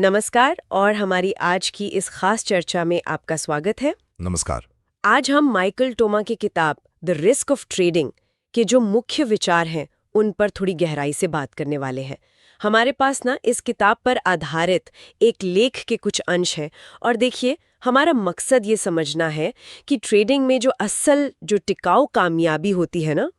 नमस्कार और हमारी आज की इस खास चर्चा में आपका स्वागत है। नमस्कार। आज हम माइकल टोमा की किताब द रिस्क ऑफ ट्रेडिंग के जो मुख्य विचार हैं उन पर थोड़ी गहराई से बात करने वाले हैं। हमारे पास ना इस किताब पर आधारित एक लेख के कुछ अंश हैं और देखिए हमारा मकसद ये समझना है कि ट्रेडिंग में जो टिकाऊ कामयाबी होती है ना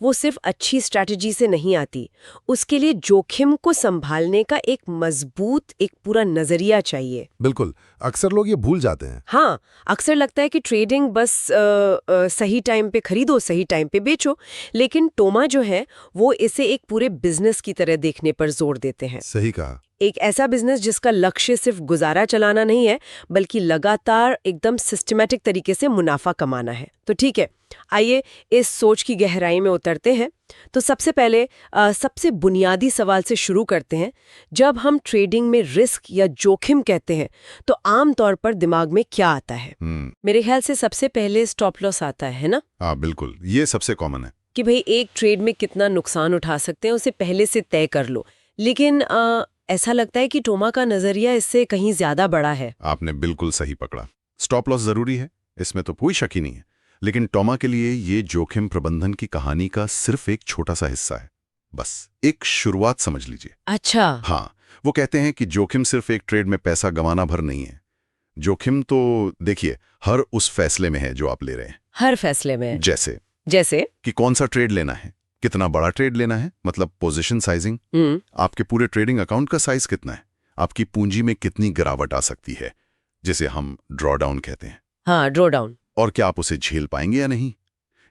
वो सिर्फ अच्छी स्ट्रैटेजी से नहीं आती। उसके लिए जोखिम को संभालने का एक मजबूत एक पूरा नजरिया चाहिए। बिल्कुल, अक्सर लोग ये भूल जाते हैं। हाँ, अक्सर लगता है कि ट्रेडिंग बस सही टाइम पे खरीदो, सही टाइम पे बेचो, लेकिन टोमा जो है वो इसे एक पूरे बिजनेस की तरह देखने पर जोर देते हैं। सही कहा। एक ऐसा बिजनेस जिसका लक्ष्य सिर्फ गुजारा चलाना नहीं है बल्कि लगातार एकदम सिस्टमैटिक तरीके से मुनाफा कमाना है। तो ठीक है, आइए इस सोच की गहराई में उतरते हैं। तो सबसे पहले सबसे बुनियादी सवाल से शुरू करते हैं। जब हम ट्रेडिंग में रिस्क या जोखिम कहते हैं तो आम तौर पर दिमाग में क्या आता है? मेरे ख्याल से सबसे पहले स्टॉप लॉस आता है ना? हाँ बिल्कुल, ये सबसे कॉमन है कि भाई एक ट्रेड में कितना नुकसान उठा सकते हैं उसे पहले से तय कर लो। लेकिन ऐसा लगता है कि टोमा का नजरिया इससे कहीं ज्यादा बड़ा है। आपने बिल्कुल सही पकड़ा। स्टॉप लॉस जरूरी है, इसमें तो कोई शक ही नहीं है, लेकिन टोमा के लिए ये जोखिम प्रबंधन की कहानी का सिर्फ एक छोटा सा हिस्सा है। बस एक शुरुआत समझ लीजिए। अच्छा। हाँ, वो कहते हैं कि जोखिम सिर्फ एक ट्रेड में पैसा गंवाना भर नहीं है। जोखिम तो देखिए हर उस फैसले में है जो आप ले रहे हैं। हर फैसले में? जैसे कि कौन सा ट्रेड लेना है, कितना बड़ा ट्रेड लेना है, मतलब पोजीशन साइजिंग, आपके पूरे ट्रेडिंग अकाउंट का साइज कितना है, आपकी पूंजी में कितनी गिरावट आ सकती है, जिसे हम ड्रॉ डाउन कहते हैं। हाँ, ड्रॉ डाउन। और क्या आप उसे झेल पाएंगे या नहीं।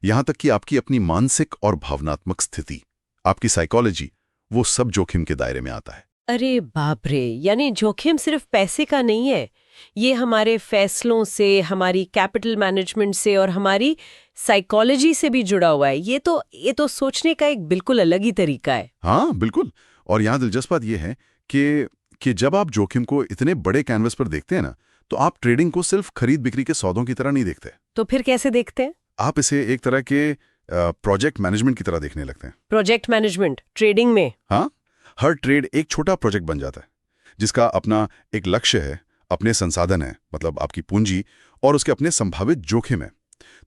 यहां तक कि आपकी अपनी मानसिक और भावनात्मक स्थिति, आपकी साइकोलॉजी, वो सब जोखिम के दायरे में आता है। अरे बाप रे, यानी जोखिम सिर्फ पैसे का नहीं है, ये हमारे फैसलों से, हमारी कैपिटल मैनेजमेंट से और हमारी साइकोलॉजी से भी जुड़ा हुआ है। ये तो सोचने का एक बिल्कुल अलग ही तरीका है। हाँ बिल्कुल। और यहाँ दिलचस्प बात यह है कि जब आप जोखिम को इतने बड़े कैनवस पर देखते हैं ना, तो आप ट्रेडिंग को सिर्फ खरीद बिक्री के सौदों की तरह नहीं देखते। तो फिर कैसे देखते हैं? आप इसे एक तरह के प्रोजेक्ट मैनेजमेंट की तरह देखने लगते हैं। प्रोजेक्ट मैनेजमेंट ट्रेडिंग में? हाँ, हर ट्रेड एक छोटा प्रोजेक्ट बन जाता है जिसका अपना एक लक्ष्य है, अपने संसाधन है, मतलब आपकी पूंजी, और उसके अपने संभावित जोखिम है।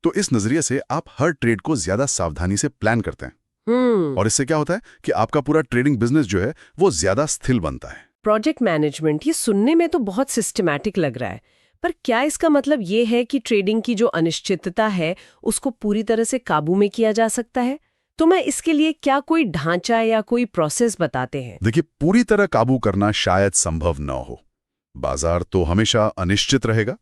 तो इस नजरिए से आप हर ट्रेड को ज्यादा सावधानी से प्लान करते हैं। और इससे क्या होता है कि आपका पूरा ट्रेडिंग बिजनेस जो है वो ज्यादा स्थिर बनता है। प्रोजेक्ट मैनेजमेंट, ये सुनने में तो बहुत सिस्टमैटिक लग रहा है, पर क्या इसका मतलब ये है कि ट्रेडिंग की जो अनिश्चितता है उसको पूरी तरह से काबू में किया जा सकता है? तो मैं इसके लिए क्या कोई ढांचा या कोई प्रोसेस बताते हैं? देखिए, पूरी तरह काबू करना शायद संभव न हो। बाजार तो हमेशा अनिश्चित रहेगा,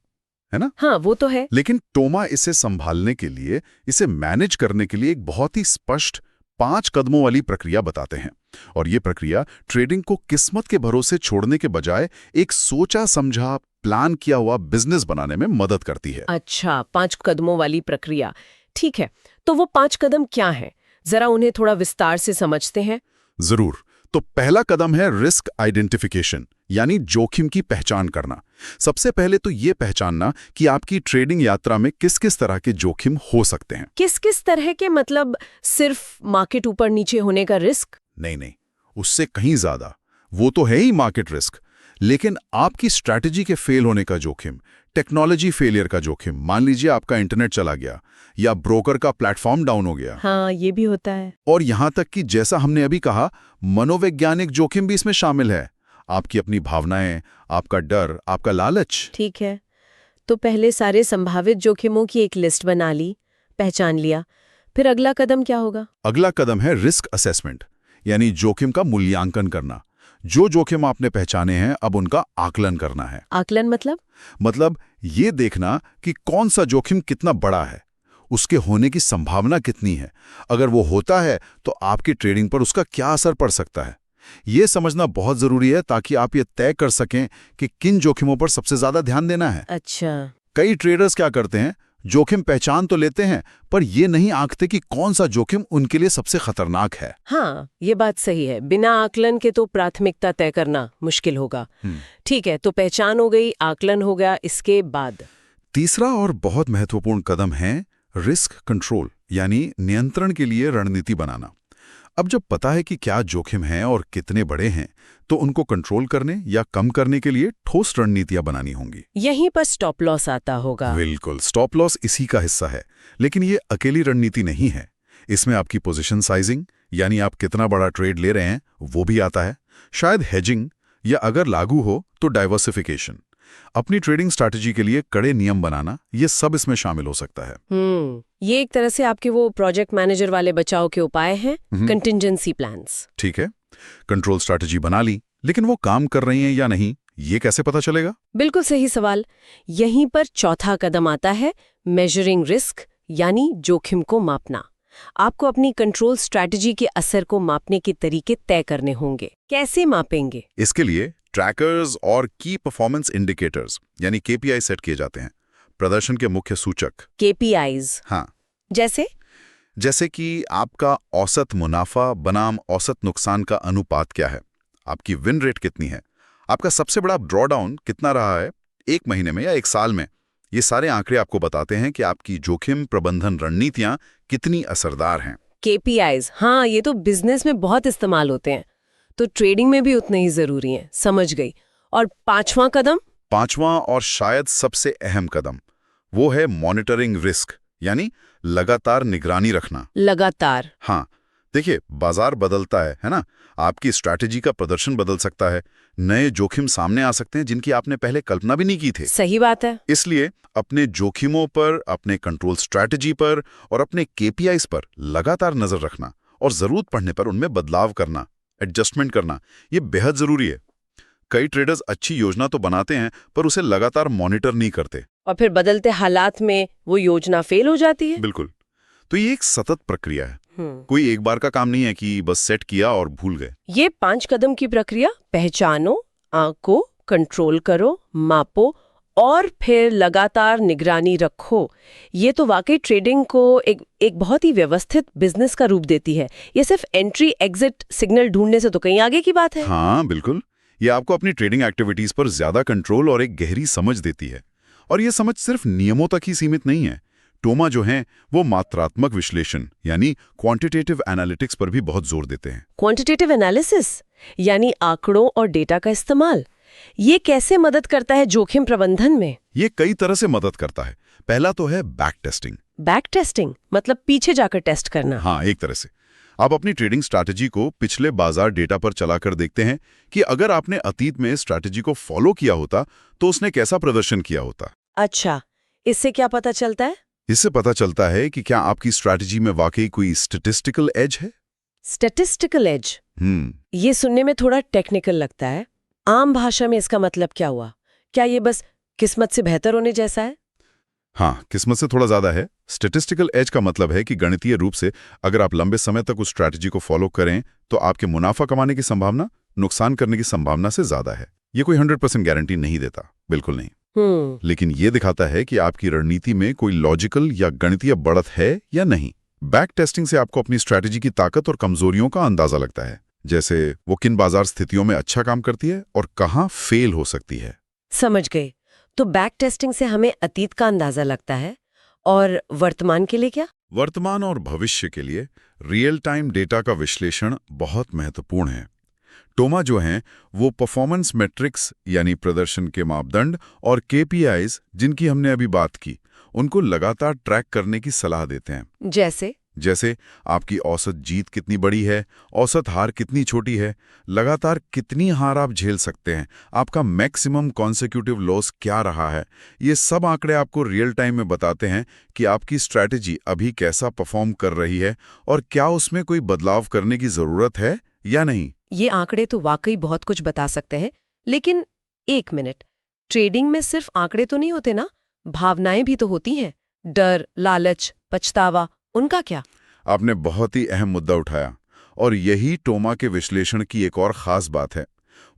है ना? हाँ, वो तो है। लेकिन टोमा इसे संभालने के लिए, इसे मैनेज करने के लिए एक बहुत ही स्पष्ट 5 कदमों वाली प्रक्रिया बताते हैं। और ये प्रक्रिया ट्रेडिंग को किस्मत के भरोसे छोड़ने के बजाय एक सोचा समझा, प्लान किया हुआ बिजनेस बनाने में मदद करती है। अच्छा, 5 कदमों वाली प्रक्रिया, ठीक है। तो वो 5 कदम क्या हैं? जरा उन्हें थोड़ा विस्तार से समझते हैं। जरूर। तो पहला कदम है रिस्क आइडेंटिफिकेशन, यानी जोखिम की पहचान करना। सबसे पहले तो ये पहचानना कि आपकी ट्रेडिंग यात्रा में किस किस तरह के जोखिम हो सकते हैं। किस किस तरह के, मतलब सिर्फ मार्केट ऊपर नीचे होने का रिस्क? नहीं, उससे कहीं ज्यादा। वो तो है ही मार्केट रिस्क, लेकिन आपकी स्ट्रैटेजी के फेल होने का जोखिम, टेक्नोलॉजी फेलियर का जोखिम, मान लीजिए आपका इंटरनेट चला गया या ब्रोकर का प्लेटफॉर्म डाउन हो गया। हाँ, ये भी होता है। और यहां तक कि जैसा हमने अभी कहा, मनोवैज्ञानिक जोखिम भी इसमें शामिल है। आपकी अपनी भावनाएं, आपका डर, आपका लालच। ठीक है, तो पहले सारे संभावित जोखिमों की एक लिस्ट बना ली, पहचान लिया, फिर अगला कदम क्या होगा? अगला कदम है रिस्क असेसमेंट, यानी जोखिम का मूल्यांकन करना। जो जोखिम आपने पहचाने हैं, अब उनका आकलन करना है। आकलन मतलब ये देखना कि कौन सा जोखिम कितना बड़ा है, उसके होने की संभावना कितनी है। अगर वो होता है तो आपकी ट्रेडिंग पर उसका क्या असर पड़ सकता है। ये समझना बहुत जरूरी है ताकि आप ये तय कर सकें कि किन जोखिमों पर सबसे ज्यादा ध्यान देना है। अच्छा। कई ट्रेडर्स क्या करते हैं, जोखिम पहचान तो लेते हैं पर ये नहीं आंकते कि कौन सा जोखिम उनके लिए सबसे खतरनाक है। हाँ, ये बात सही है। बिना आकलन के तो प्राथमिकता तय करना मुश्किल होगा। ठीक है, तो पहचान हो गई, आकलन हो गया, इसके बाद तीसरा और बहुत महत्वपूर्ण कदम है रिस्क कंट्रोल, यानी नियंत्रण के लिए रणनीति बनाना। अब जब पता है कि क्या जोखिम हैं और कितने बड़े हैं, तो उनको कंट्रोल करने या कम करने के लिए ठोस रणनीतियां बनानी होंगी। यहीं पर स्टॉप लॉस आता होगा। बिल्कुल, स्टॉप लॉस इसी का हिस्सा है, लेकिन ये अकेली रणनीति नहीं है। इसमें आपकी पोजीशन साइजिंग, यानी आप कितना बड़ा ट्रेड ले रहे हैं, वो भी आता है। शायद हेजिंग, या अगर लागू हो तो डाइवर्सिफिकेशन। अपनी ट्रेडिंग स्ट्रैटेजी के लिए कड़े नियम बनाना, ये सब इसमें शामिल हो सकता है। ये एक तरह से आपके वो प्रोजेक्ट मैनेजर वाले बचाव के उपाय हैं, कंटिजेंसी प्लान्स। ठीक है, कंट्रोल स्ट्रैटेजी बना ली, लेकिन वो काम कर रही हैं या नहीं, ये कैसे पता चलेगा? बिल्कुल सही सवाल। यहीं पर चौथा कदम आता है, मेजरिंग रिस्क, यानी जोखिम को मापना। आपको अपनी कंट्रोल स्ट्रैटेजी के असर को मापने के तरीके तय करने होंगे। कैसे मापेंगे? इसके लिए ट्रैकर्स और की परफॉर्मेंस इंडिकेटर्स यानी केपीआई सेट किए जाते हैं, प्रदर्शन के मुख्य सूचक। केपीआईज? हाँ, जैसे कि आपका औसत मुनाफा बनाम औसत नुकसान का अनुपात क्या है, आपकी विन रेट कितनी है, आपका सबसे बड़ा ड्रॉडाउन कितना रहा है एक महीने में या एक साल में। ये सारे आंकड़े आपको बताते हैं कि आपकी जोखिम प्रबंधन रणनीतियां कितनी असरदार हैं। केपीआईज, हाँ, ये तो बिजनेस में बहुत इस्तेमाल होते हैं, तो ट्रेडिंग में भी उतने ही जरूरी हैं। समझ गई। और पांचवां कदम? पांचवां और शायद सबसे अहम कदम वो है मॉनिटरिंग रिस्क, यानी लगातार निगरानी रखना। लगातार? हाँ, देखिए, बाजार बदलता है ना, आपकी स्ट्रैटेजी का प्रदर्शन बदल सकता है, नए जोखिम सामने आ सकते हैं जिनकी आपने पहले कल्पना भी नहीं की थे। सही बात है। इसलिए अपने जोखिमों पर, अपने कंट्रोल स्ट्रैटेजी पर और अपने केपीआईज पर लगातार नजर रखना और जरूरत पड़ने पर उनमें बदलाव करना, एडजस्टमेंट करना, ये बेहद जरूरी है। कई ट्रेडर्स अच्छी योजना तो बनाते हैं पर उसे लगातार मॉनिटर नहीं करते, और फिर बदलते हालात में वो योजना फेल हो जाती है। बिल्कुल। तो ये एक सतत प्रक्रिया है, कोई एक बार का काम नहीं है कि बस सेट किया और भूल गए। ये 5 कदम की प्रक्रिया, पहचानो, आंको, कंट्रोल करो, मापो और फिर लगातार निगरानी रखो, ये तो वाकई ट्रेडिंग को एक बहुत ही व्यवस्थित बिजनेस का रूप देती है। ये सिर्फ एंट्री एग्जिट सिग्नल ढूंढने से तो कहीं आगे की बात है। हाँ बिल्कुल, ये आपको अपनी ट्रेडिंग एक्टिविटीज पर ज्यादा कंट्रोल और एक गहरी समझ देती है। और ये समझ सिर्फ नियमों तक ही सीमित नहीं है। टोमा जो हैं वो मात्रात्मक विश्लेषण यानी क्वांटिटेटिव एनालिटिक्स पर भी बहुत जोर देते हैं। क्वांटिटेटिव एनालिसिस यानी आंकड़ों और डेटा का इस्तेमाल, ये कैसे मदद करता है जोखिम प्रबंधन में? ये कई तरह से मदद करता है। पहला तो है बैक टेस्टिंग। बैक टेस्टिंग मतलब पीछे जाकर टेस्ट करना? हाँ, एक तरह से आप अपनी ट्रेडिंग स्ट्रैटेजी को पिछले बाजार डेटा पर चलाकर देखते हैं कि अगर आपने अतीत में स्ट्रैटेजी को फॉलो किया होता तो उसने कैसा प्रदर्शन किया होता। अच्छा, इससे क्या पता चलता है? इससे पता चलता है कि क्या आपकी स्ट्रैटेजी में वाकई कोई स्टैटिस्टिकल एज है। Statistical edge? ये सुनने में थोड़ा टेक्निकल लगता है। आम भाषा में इसका मतलब क्या हुआ? क्या ये बस किस्मत से बेहतर होने जैसा है? हाँ, किस्मत से थोड़ा ज्यादा है। स्टैटिस्टिकल एज का मतलब है कि गणितीय रूप से अगर आप लंबे समय तक उस स्ट्रैटेजी को फॉलो करें तो आपके मुनाफा कमाने की संभावना नुकसान करने की संभावना से ज्यादा है। ये कोई 100% गारंटी नहीं देता, बिल्कुल नहीं, लेकिन ये दिखाता है कि आपकी रणनीति में कोई लॉजिकल या गणितीय बढ़त है या नहीं। बैक टेस्टिंग से आपको अपनी स्ट्रैटेजी की ताकत और कमजोरियों का अंदाजा लगता है, जैसे वो किन बाजार स्थितियों में अच्छा काम करती है और कहाँ फेल हो सकती है। समझ गए। तो बैक टेस्टिंग से हमें अतीत का अंदाजा लगता है, और वर्तमान के लिए क्या? वर्तमान और भविष्य के लिए रियल टाइम डेटा का विश्लेषण बहुत महत्वपूर्ण है। टोमा जो हैं वो परफॉर्मेंस मेट्रिक्स यानी प्रदर्शन के मापदंड और केपीआईज जिनकी हमने अभी बात की, उनको लगातार ट्रैक करने की सलाह देते हैं। जैसे आपकी औसत जीत कितनी बड़ी है, औसत हार कितनी छोटी है, लगातार कितनी हार आप झेल सकते हैं, आपका मैक्सिमम कॉन्सेक्यूटिव लॉस क्या रहा है। ये सब आंकड़े आपको रियल टाइम में बताते हैं कि आपकी स्ट्रैटेजी अभी कैसा परफॉर्म कर रही है और क्या उसमें कोई बदलाव करने की जरूरत है या नहीं। ये आंकड़े तो वाकई बहुत कुछ बता सकते हैं, लेकिन एक मिनट, ट्रेडिंग में सिर्फ आंकड़े तो नहीं होते ना, भावनाएं भी तो होती हैं। डर, लालच, पछतावा, उनका क्या? आपने बहुत ही अहम मुद्दा उठाया, और यही टोमा के विश्लेषण की एक और खास बात है।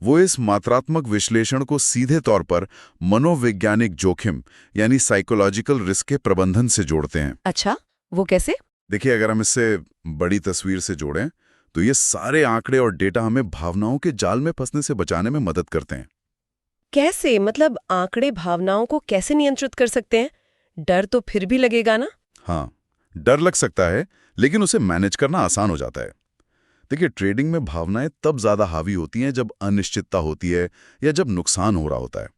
वो इस मात्रात्मक विश्लेषण को सीधे तौर पर मनोवैज्ञानिक जोखिम यानी साइकोलॉजिकल रिस्क के प्रबंधन से जोड़ते हैं। अच्छा, वो कैसे? देखिए, अगर हम इससे बड़ी तस्वीर से जोड़ें तो ये सारे आंकड़े और डेटा हमें भावनाओं के जाल में फंसने से बचाने में मदद करते हैं। कैसे? मतलब आंकड़े भावनाओं को कैसे नियंत्रित कर सकते हैं? डर तो फिर भी लगेगा ना? हाँ, डर लग सकता है, लेकिन उसे मैनेज करना आसान हो जाता है। देखिए, ट्रेडिंग में भावनाएं तब ज्यादा हावी होती हैं जब अनिश्चितता होती है या जब नुकसान हो रहा होता है।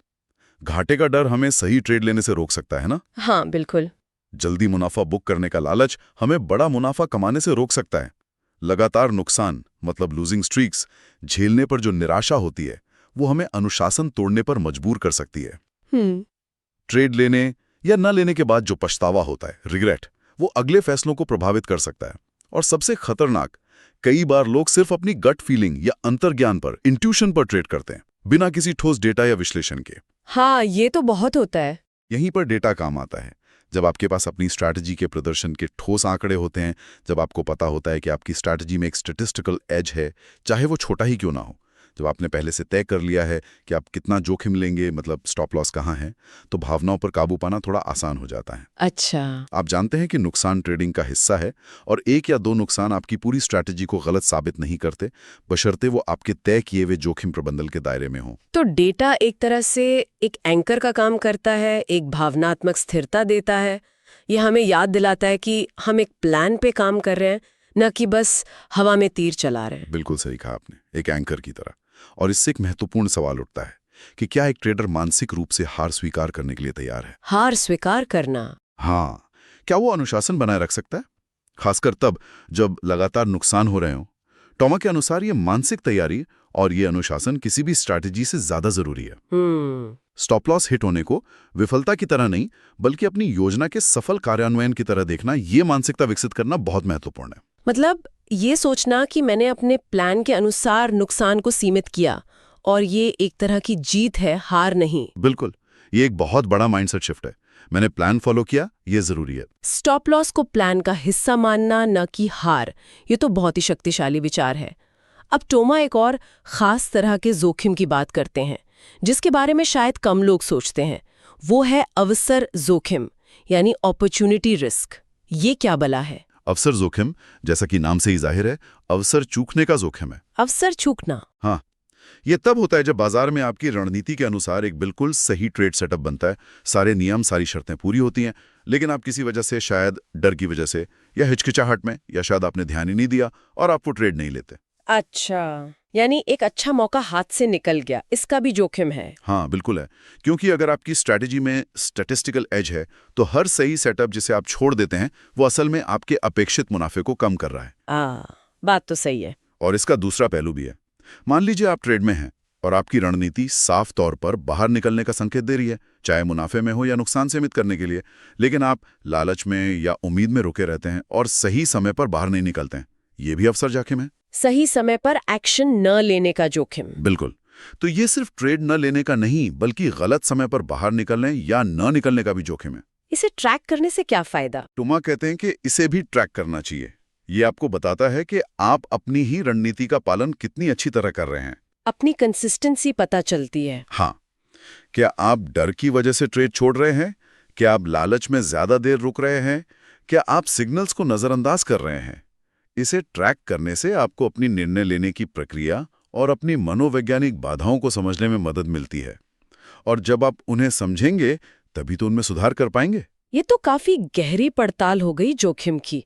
घाटे का डर हमें सही ट्रेड लेने से रोक सकता है ना। हाँ बिल्कुल। जल्दी मुनाफा बुक करने का लालच हमें बड़ा मुनाफा कमाने से रोक सकता है। लगातार नुकसान मतलब लूजिंग स्ट्रीक्स झेलने पर जो निराशा होती है वो हमें अनुशासन तोड़ने पर मजबूर कर सकती है। हम्म। ट्रेड लेने या न लेने के बाद जो पछतावा होता है, रिग्रेट, वो अगले फैसलों को प्रभावित कर सकता है। और सबसे खतरनाक, कई बार लोग सिर्फ अपनी गट फीलिंग या अंतर्ज्ञान पर, इंट्यूशन पर ट्रेड करते हैं, बिना किसी ठोस डेटा या विश्लेषण के। हाँ ये तो बहुत होता है। यहीं पर डेटा काम आता है। जब आपके पास अपनी स्ट्रैटेजी के प्रदर्शन के ठोस आंकड़े होते हैं, जब आपको पता होता है कि आपकी स्ट्रैटेजी में एक स्टैटिस्टिकल एज है, चाहे वो छोटा ही क्यों ना हो, जब आपने पहले से तय कर लिया है कि आप कितना जोखिम लेंगे, मतलब स्टॉप लॉस कहाँ है, तो भावनाओं पर काबू पाना थोड़ा आसान हो जाता है। अच्छा। आप जानते हैं कि नुकसान ट्रेडिंग का हिस्सा है और एक या दो नुकसान आपकी पूरी स्ट्रैटेजी को गलत साबित नहीं करते, बशर्ते वो आपके तय किए हुए जोखिम प्रबंधन के दायरे में हो। तो डेटा एक तरह से एक एंकर का काम करता है, एक भावनात्मक स्थिरता देता है। यह हमें याद दिलाता है कि हम एक प्लान पे काम कर रहे हैं, न कि बस हवा में तीर चला रहे हैं। बिल्कुल सही कहा आपने, एक एंकर की तरह। और इससे एक महत्वपूर्ण सवाल उठता है कि क्या एक ट्रेडर मानसिक रूप से हार स्वीकार करने के लिए तैयार है? हार स्वीकार करना? हाँ, क्या वो अनुशासन बनाए रख सकता है, खासकर तब जब लगातार नुकसान हो रहे हों? टॉमा के अनुसार ये मानसिक तैयारी और ये अनुशासन किसी भी स्ट्रैटेजी से ज्यादा जरूरी है। स्टॉप लॉस हिट होने को विफलता की तरह नहीं, बल्कि अपनी योजना के सफल कार्यान्वयन की तरह देखना, ये मानसिकता विकसित करना बहुत महत्वपूर्ण है। मतलब ये सोचना कि मैंने अपने प्लान के अनुसार नुकसान को सीमित किया और ये एक तरह की जीत है, हार नहीं। बिल्कुल, ये एक बहुत बड़ा माइंडसेट शिफ्ट है। मैंने प्लान फॉलो किया, ये जरूरी है। स्टॉप लॉस को प्लान का हिस्सा मानना, न कि हार, ये तो बहुत ही शक्तिशाली विचार है। अब टोमा एक और खास तरह के जोखिम की बात करते हैं, जिसके बारे में शायद कम लोग सोचते हैं। वो है अवसर जोखिम, यानी अपॉर्चुनिटी रिस्क। ये क्या बला है? अवसर जोखिम, जैसा कि नाम से ही जाहिर है, अवसर चूकने का जोखिम है। अवसर चूकना? हाँ, ये तब होता है जब बाजार में आपकी रणनीति के अनुसार एक बिल्कुल सही ट्रेड सेटअप बनता है, सारे नियम, सारी शर्तें पूरी होती हैं, लेकिन आप किसी वजह से, शायद डर की वजह से या हिचकिचाहट में, या शायद आपने ध्यान ही नहीं दिया और आप वो ट्रेड नहीं लेते। अच्छा, यानी एक अच्छा मौका हाथ से निकल गया, इसका भी जोखिम है? हाँ बिल्कुल है, क्योंकि अगर आपकी स्ट्रैटेजी में स्टैटिस्टिकल एज है, तो हर सही सेटअप जिसे आप छोड़ देते हैं वो असल में आपके अपेक्षित मुनाफे को कम कर रहा है। बात तो सही है। और इसका दूसरा पहलू भी है। मान लीजिए आप ट्रेड में हैं और आपकी रणनीति साफ तौर पर बाहर निकलने का संकेत दे रही है, चाहे मुनाफे में हो या नुकसान सीमित करने के लिए, लेकिन आप लालच में या उम्मीद में रुके रहते हैं और सही समय पर बाहर नहीं निकलते हैं। ये भी अवसर जोखिम है। सही समय पर एक्शन न लेने का जोखिम? बिल्कुल। तो ये सिर्फ ट्रेड न लेने का नहीं, बल्कि गलत समय पर बाहर निकलने या न निकलने का भी जोखिम है। इसे ट्रैक करने से क्या फायदा? टोमा कहते हैं कि इसे भी ट्रैक करना चाहिए। ये आपको बताता है कि आप अपनी ही रणनीति का पालन कितनी अच्छी तरह कर रहे हैं। अपनी कंसिस्टेंसी पता चलती है। हाँ, क्या आप डर की वजह से ट्रेड छोड़ रहे हैं? क्या आप लालच में ज्यादा देर रुक रहे हैं? क्या आप सिग्नल्स को नजरअंदाज कर रहे हैं? इसे ट्रैक करने से आपको अपनी निर्णय लेने की प्रक्रिया और अपनी मनोवैज्ञानिक बाधाओं को समझने में मदद मिलती है। और जब आप उन्हें समझेंगे, तभी तो उनमें सुधार कर पाएंगे। ये तो काफी गहरी पड़ताल हो गई जोखिम की।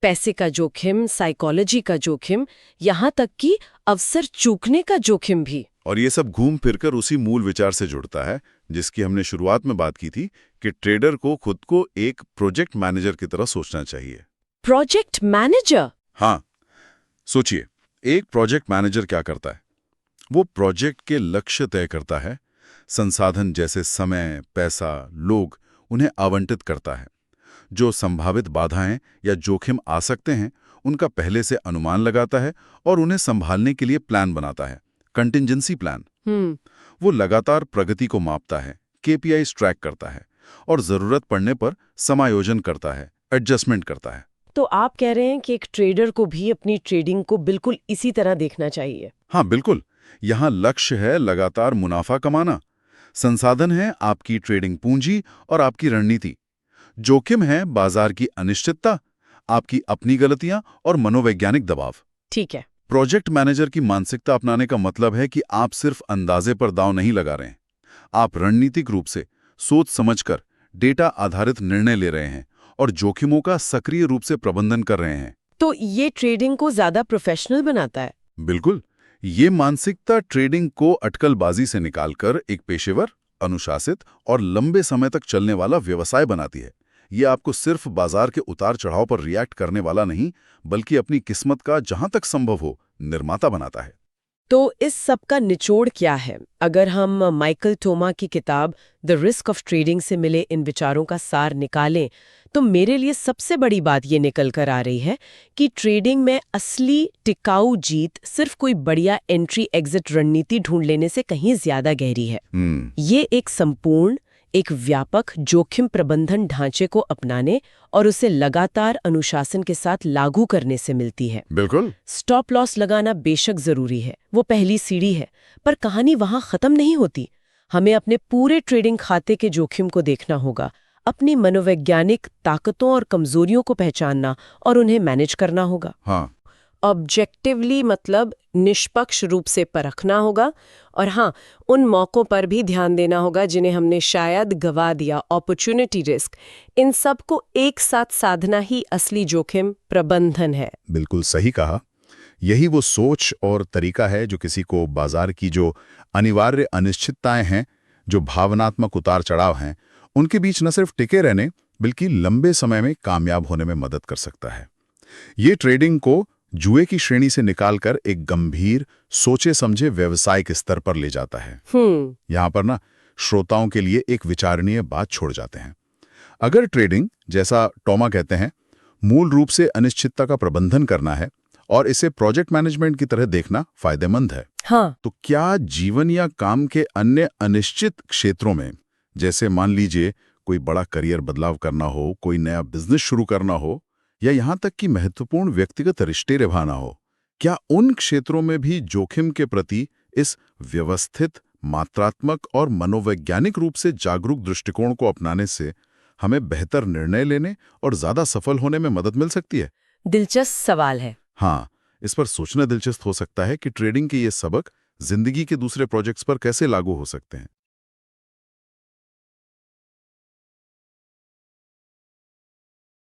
पैसे का जोखिम, साइकोलॉजी का जोखिम, यहाँ तक कि अवसर चूकने का जोखिम भी। और ये सब घूम फिरकर उसी मूल विचार से जुड़ता है जिसकी हमने शुरुआत में बात की थी, कि ट्रेडर को खुद को एक प्रोजेक्ट मैनेजर की तरह सोचना चाहिए। Project manager? हाँ, सोचिए, एक प्रोजेक्ट मैनेजर क्या करता है? वो प्रोजेक्ट के लक्ष्य तय करता है, संसाधन जैसे समय, पैसा, लोग, उन्हें आवंटित करता है। जो संभावित बाधाएं या जोखिम आ सकते हैं, उनका पहले से अनुमान लगाता है और उन्हें संभालने के लिए प्लान बनाता है, कंटिंजेंसी प्लान। वो लगातार प्रगति को मापता है, केपीआईज़ ट्रैक करता है और जरूरत पड़ने पर समायोजन करता है, एडजस्टमेंट करता है। तो आप कह रहे हैं कि एक ट्रेडर को भी अपनी ट्रेडिंग को बिल्कुल इसी तरह देखना चाहिए? हाँ बिल्कुल। यहाँ लक्ष्य है लगातार मुनाफा कमाना, संसाधन है आपकी ट्रेडिंग पूंजी और आपकी रणनीति, जोखिम है बाजार की अनिश्चितता, आपकी अपनी गलतियां और मनोवैज्ञानिक दबाव। ठीक है। प्रोजेक्ट मैनेजर की मानसिकता अपनाने का मतलब है कि आप सिर्फ अंदाजे पर दांव नहीं लगा रहे हैं, आप रणनीतिक रूप से सोच समझकर डेटा आधारित निर्णय ले रहे हैं और जोखिमों का सक्रिय रूप से प्रबंधन कर रहे हैं। तो ये ट्रेडिंग को ज्यादा प्रोफेशनल बनाता है। बिल्कुल। ये मानसिकता ट्रेडिंग को अटकलबाजी से निकालकर एक पेशेवर, अनुशासित और लंबे समय तक चलने वाला व्यवसाय बनाती है। ये आपको सिर्फ बाजार के उतार चढ़ाव पर रिएक्ट करने वाला नहीं, बल्कि अपनी किस्मत का जहां तक संभव हो निर्माता बनाता है। तो इस सब का निचोड़ क्या है? अगर हम माइकल टोमा की किताब द रिस्क ऑफ ट्रेडिंग से मिले इन विचारों का सार निकालें, तो मेरे लिए सबसे बड़ी बात ये निकल कर आ रही है कि ट्रेडिंग में असली टिकाऊ जीत सिर्फ कोई बढ़िया एंट्री एग्जिट रणनीति ढूंढ लेने से कहीं ज्यादा गहरी है। ये एक संपूर्ण, एक व्यापक जोखिम प्रबंधन ढांचे को अपनाने और उसे लगातार अनुशासन के साथ लागू करने से मिलती है। बिल्कुल। स्टॉप लॉस लगाना बेशक जरूरी है, वो पहली सीढ़ी है, पर कहानी वहां खत्म नहीं होती। हमें अपने पूरे ट्रेडिंग खाते के जोखिम को देखना होगा, अपनी मनोवैज्ञानिक ताकतों और कमजोरियों को पहचानना और उन्हें मैनेज करना होगा। हाँ, ऑब्जेक्टिवली मतलब निष्पक्ष रूप से परखना होगा, और हाँ, उन मौकों पर भी ध्यान देना होगा जिन्हें हमने शायद गवा दिया, अपॉर्चुनिटी रिस्क। इन सब को एक साथ साधना ही असली जोखिम प्रबंधन है। बिल्कुल सही कहा। यही वो सोच और तरीका है जो किसी को बाजार की जो अनिवार्य अनिश्चितताएं हैं, जो भावनात्मक उतार चढ़ाव हैं, उनके बीच न सिर्फ टिके रहने बल्कि लंबे समय में कामयाब होने में मदद कर सकता है। ये ट्रेडिंग को जुए की श्रेणी से निकालकर एक गंभीर, सोचे समझे व्यावसायिक स्तर पर ले जाता है। यहां पर ना श्रोताओं के लिए एक विचारणीय बात छोड़ जाते हैं। अगर ट्रेडिंग, जैसा टोमा कहते हैं, मूल रूप से अनिश्चितता का प्रबंधन करना है और इसे प्रोजेक्ट मैनेजमेंट की तरह देखना फायदेमंद है, तो क्या जीवन या काम के अन्य अनिश्चित क्षेत्रों में, जैसे मान लीजिए कोई बड़ा करियर बदलाव करना हो, कोई नया बिजनेस शुरू करना हो, या यहां तक कि महत्वपूर्ण व्यक्तिगत रिश्ते निभाना हो, क्या उन क्षेत्रों में भी जोखिम के प्रति इस व्यवस्थित, मात्रात्मक और मनोवैज्ञानिक रूप से जागरूक दृष्टिकोण को अपनाने से हमें बेहतर निर्णय लेने और ज्यादा सफल होने में मदद मिल सकती है? दिलचस्प सवाल है। हाँ, इस पर सोचना दिलचस्प हो सकता है कि ट्रेडिंग के ये सबक जिंदगी के दूसरे प्रोजेक्ट्स पर कैसे लागू हो सकते हैं।